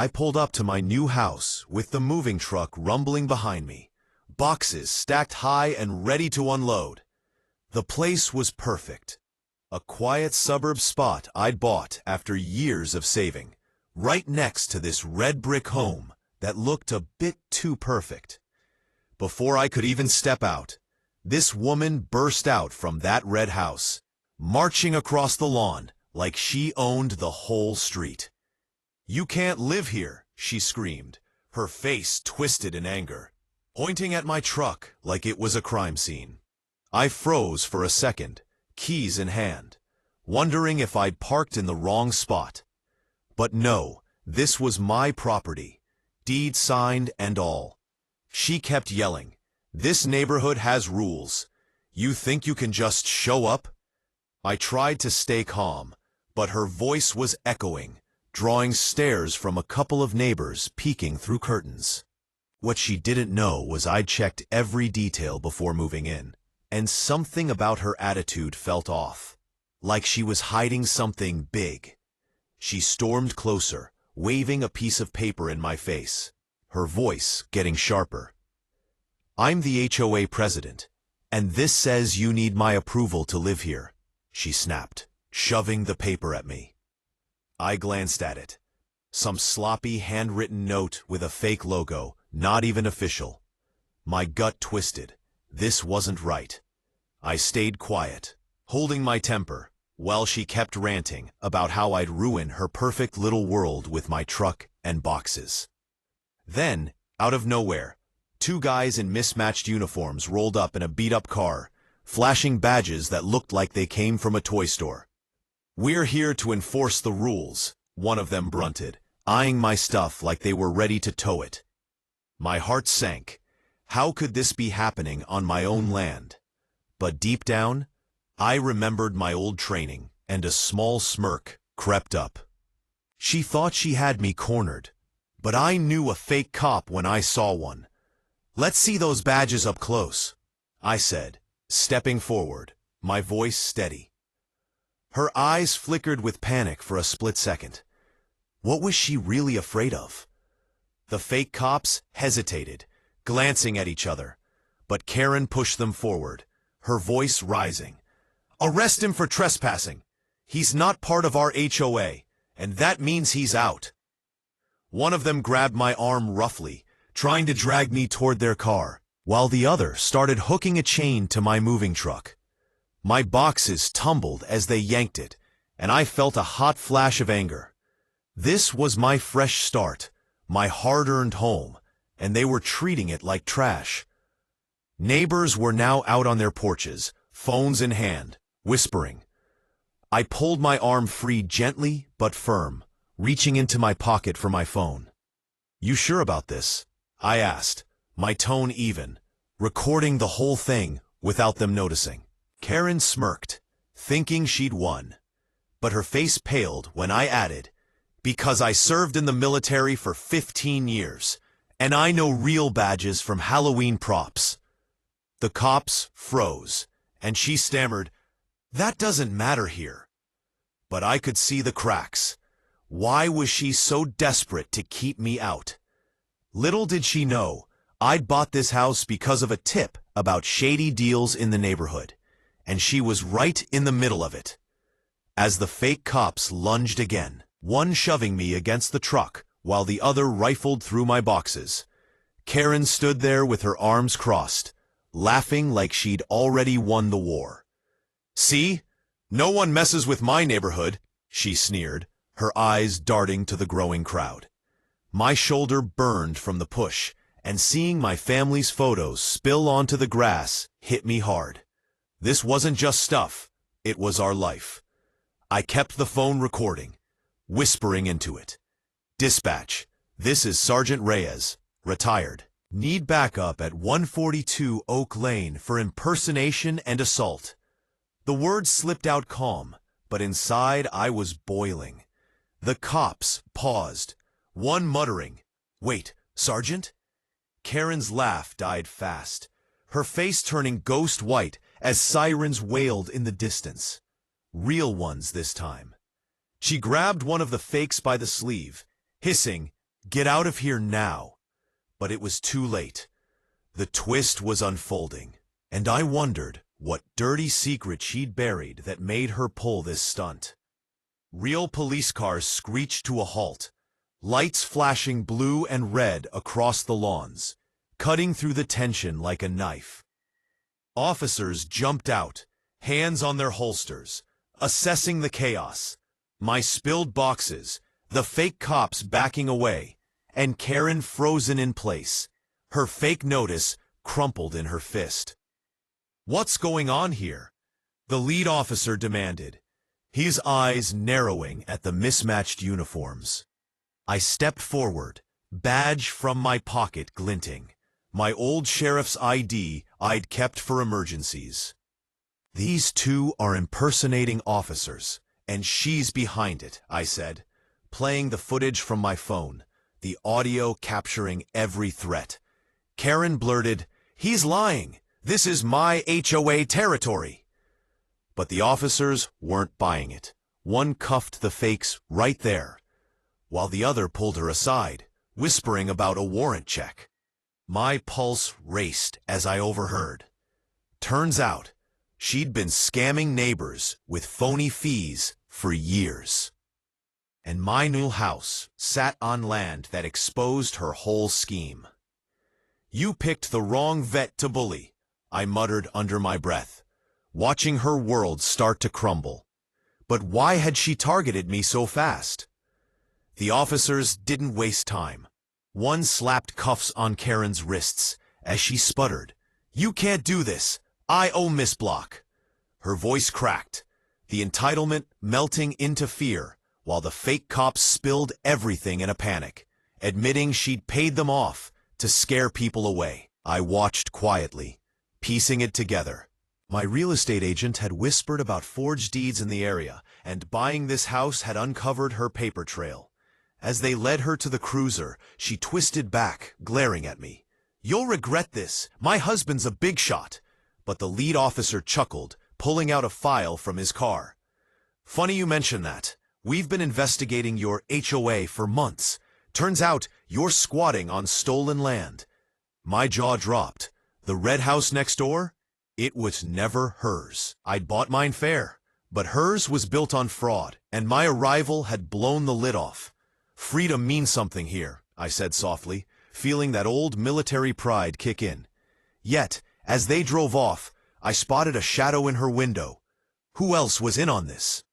I pulled up to my new house with the moving truck rumbling behind me, boxes stacked high and ready to unload. The place was perfect. A quiet suburb spot I'd bought after years of saving, right next to this red brick home that looked a bit too perfect. Before I could even step out, this woman burst out from that red house, marching across the lawn like she owned the whole street. "You can't live here," she screamed, her face twisted in anger, pointing at my truck like it was a crime scene. I froze for a second, keys in hand, wondering if I'd parked in the wrong spot. But no, this was my property, deed signed and all. She kept yelling, "This neighborhood has rules. You think you can just show up?" I tried to stay calm, but her voice was echoing, drawing stares from a couple of neighbors peeking through curtains. What she didn't know was I'd checked every detail before moving in, and something about her attitude felt off, like she was hiding something big. She stormed closer, waving a piece of paper in my face, her voice getting sharper. "I'm the HOA president, and this says you need my approval to live here," she snapped, shoving the paper at me. I glanced at it. Some sloppy handwritten note with a fake logo, not even official. My gut twisted. This wasn't right. I stayed quiet, holding my temper, while she kept ranting about how I'd ruin her perfect little world with my truck and boxes. Then, out of nowhere, two guys in mismatched uniforms rolled up in a beat-up car, flashing badges that looked like they came from a toy store. "We're here to enforce the rules," one of them grunted, eyeing my stuff like they were ready to tow it. My heart sank. How could this be happening on my own land? But deep down, I remembered my old training, and a small smirk crept up. She thought she had me cornered, but I knew a fake cop when I saw one. "Let's see those badges up close," I said, stepping forward, my voice steady. Her eyes flickered with panic for a split second. What was she really afraid of? The fake cops hesitated, glancing at each other, but Karen pushed them forward, her voice rising. "Arrest him for trespassing. He's not part of our HOA, and that means he's out." One of them grabbed my arm roughly, trying to drag me toward their car, while the other started hooking a chain to my moving truck. My boxes tumbled as they yanked it, and I felt a hot flash of anger. This was my fresh start, my hard-earned home, and they were treating it like trash. Neighbors were now out on their porches, phones in hand, whispering. I pulled my arm free gently but firm, reaching into my pocket for my phone. "You sure about this?" I asked, my tone even, recording the whole thing without them noticing. Karen smirked, thinking she'd won, but her face paled when I added, "Because I served in the military for 15 years, and I know real badges from Halloween props." The cops froze, and she stammered, "That doesn't matter here." But I could see the cracks. Why was she so desperate to keep me out? Little did she know, I'd bought this house because of a tip about shady deals in the neighborhood, and she was right in the middle of it. As the fake cops lunged again, one shoving me against the truck while the other rifled through my boxes, Karen stood there with her arms crossed, laughing like she'd already won the war. "See? No one messes with my neighborhood," she sneered, her eyes darting to the growing crowd. My shoulder burned from the push, and seeing my family's photos spill onto the grass hit me hard. This wasn't just stuff, it was our life. I kept the phone recording, whispering into it. "Dispatch, this is Sergeant Reyes, retired. Need backup at 142 Oak Lane for impersonation and assault." The words slipped out calm, but inside I was boiling. The cops paused, one muttering, "Wait, Sergeant?" Karen's laugh died fast, her face turning ghost white as sirens wailed in the distance. Real ones this time. She grabbed one of the fakes by the sleeve, hissing, Get out of here now. But it was too late. The twist was unfolding, and I wondered what dirty secret she'd buried that made her pull this stunt. Real police cars screeched to a halt, lights flashing blue and red across the lawns, cutting through the tension like a knife. Officers jumped out, hands on their holsters, assessing the chaos. My spilled boxes, the fake cops backing away, and Karen frozen in place, her fake notice crumpled in her fist. "What's going on here?" the lead officer demanded, his eyes narrowing at the mismatched uniforms. I stepped forward, badge from my pocket glinting, my old sheriff's ID I'd kept for emergencies. "These two are impersonating officers, and she's behind it," I said, playing the footage from my phone, the audio capturing every threat. Karen blurted, "He's lying. This is my HOA territory." But the officers weren't buying it. One cuffed the fakes right there, while the other pulled her aside, whispering about a warrant check. My pulse raced as I overheard. Turns out, she'd been scamming neighbors with phony fees for years. And my new house sat on land that exposed her whole scheme. "You picked the wrong vet to bully," I muttered under my breath, watching her world start to crumble. But why had she targeted me so fast? The officers didn't waste time. One slapped cuffs on Karen's wrists as she sputtered, "You can't do this. I owe Miss Block." Her voice cracked, the entitlement melting into fear, while the fake cops spilled everything in a panic, admitting she'd paid them off to scare people away. I watched quietly, piecing it together. My real estate agent had whispered about forged deeds in the area, and buying this house had uncovered her paper trail. As they led her to the cruiser, she twisted back, glaring at me. "You'll regret this. My husband's a big shot." But the lead officer chuckled, pulling out a file from his car. "Funny you mention that. We've been investigating your HOA for months. Turns out you're squatting on stolen land." My jaw dropped. The red house next door? It was never hers. I'd bought mine fair, but hers was built on fraud, and my arrival had blown the lid off. "Freedom means something here," I said softly, feeling that old military pride kick in. Yet, as they drove off, I spotted a shadow in her window. Who else was in on this?